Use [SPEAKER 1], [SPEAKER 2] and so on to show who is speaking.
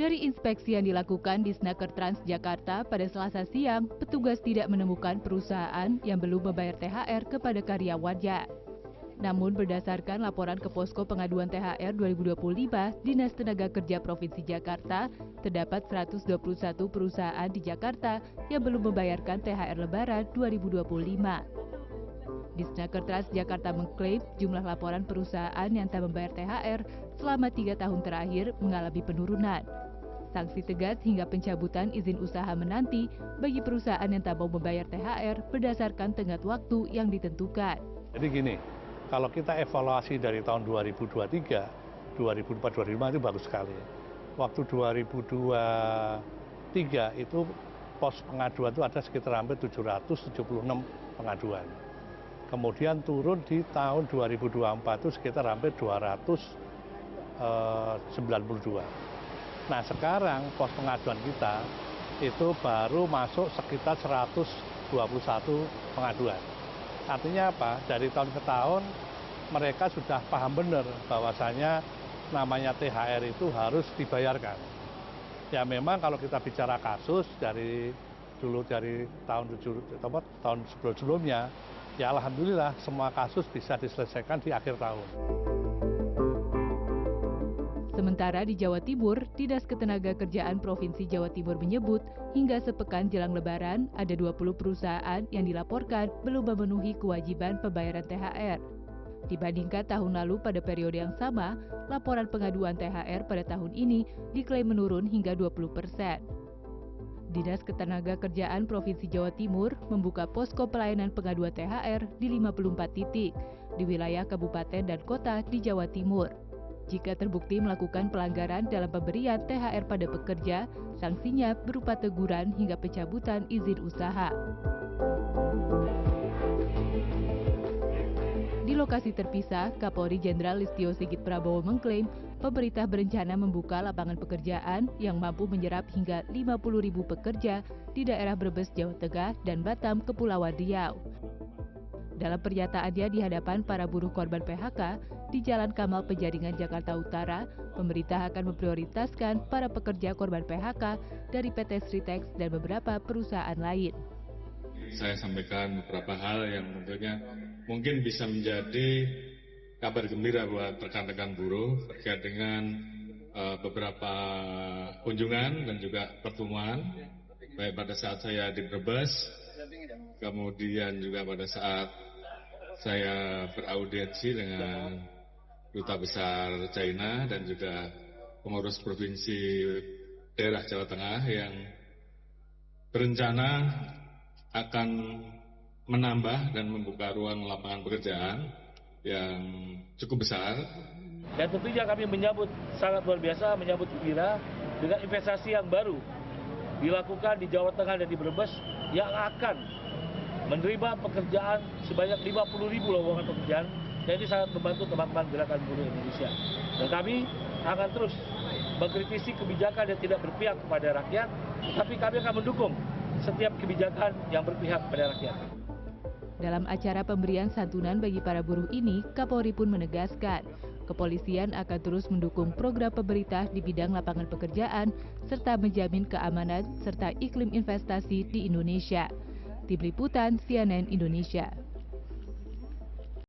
[SPEAKER 1] Dari inspeksi yang dilakukan di Snaker Transjakarta pada Selasa siang, petugas tidak menemukan perusahaan yang belum membayar THR kepada karyawannya. Namun berdasarkan laporan ke Posko Pengaduan THR 2025 Dinas Tenaga Kerja Provinsi Jakarta, terdapat 121 perusahaan di Jakarta yang belum membayarkan THR Lebaran 2025. Disnaker Transjakarta mengklaim jumlah laporan perusahaan yang tak membayar THR selama 3 tahun terakhir mengalami penurunan. Sanksi tegas hingga pencabutan izin usaha menanti bagi perusahaan yang tak mau membayar THR berdasarkan tenggat waktu yang ditentukan.
[SPEAKER 2] Jadi gini, kalau kita evaluasi dari tahun 2023, 2004-2005 itu bagus sekali. Waktu 2023 itu pos pengaduan itu ada sekitar hampir 776 pengaduan. Kemudian turun di tahun 2024 itu sekitar hampir 292. Nah sekarang pos pengaduan kita itu baru masuk sekitar 121 pengaduan. Artinya apa? Dari tahun ke tahun mereka sudah paham benar bahwasanya namanya THR itu harus dibayarkan. Ya memang kalau kita bicara kasus dari tahun sebelumnya, ya alhamdulillah semua kasus bisa diselesaikan di akhir tahun.
[SPEAKER 1] Sementara di Jawa Timur, Dinas Ketenagakerjaan Provinsi Jawa Timur menyebut hingga sepekan jelang Lebaran ada 20 perusahaan yang dilaporkan belum memenuhi kewajiban pembayaran THR. Dibandingkan tahun lalu pada periode yang sama, laporan pengaduan THR pada tahun ini diklaim menurun hingga 20%. Dinas Ketenagakerjaan Provinsi Jawa Timur membuka posko pelayanan pengaduan THR di 54 titik di wilayah kabupaten dan kota di Jawa Timur. Jika terbukti melakukan pelanggaran dalam pemberian THR pada pekerja, sanksinya berupa teguran hingga pencabutan izin usaha. Di lokasi terpisah, Kapolri Jenderal Listio Sigit Prabowo mengklaim pemerintah berencana membuka lapangan pekerjaan yang mampu menyerap hingga 50.000 pekerja di daerah Brebes, Jawa Tengah, dan Batam, Kepulauan Riau. Dalam pernyataannya di hadapan para buruh korban PHK di Jalan Kamal Penjaringan, Jakarta Utara, pemerintah akan memprioritaskan para pekerja korban PHK dari PT Sritex dan beberapa perusahaan lain.
[SPEAKER 3] Saya sampaikan beberapa hal yang tentunya mungkin bisa menjadi kabar gembira buat rekan-rekan buruh terkait dengan beberapa kunjungan dan juga pertemuan, baik pada saat saya di Brebes, kemudian juga pada saat saya beraudiensi dengan Duta Besar China dan juga pengurus provinsi daerah Jawa Tengah yang berencana akan menambah dan membuka ruang lapangan pekerjaan yang cukup besar.
[SPEAKER 4] Dan tentunya kami menyambut sangat luar biasa, menyambut gembira dengan investasi yang baru dilakukan di Jawa Tengah dan di Brebes yang akan menerima pekerjaan sebanyak 50.000 lowongan pekerjaan. Dan ini sangat membantu teman-teman gerakan buruh Indonesia. Dan kami akan terus mengkritisi kebijakan yang tidak berpihak kepada rakyat, tapi kami akan mendukung setiap kebijakan yang berpihak pada rakyat.
[SPEAKER 1] Dalam acara pemberian santunan bagi para buruh ini, Kapolri pun menegaskan, kepolisian akan terus mendukung program pemerintah di bidang lapangan pekerjaan serta menjamin keamanan serta iklim investasi di Indonesia. Tim Liputan CNN Indonesia.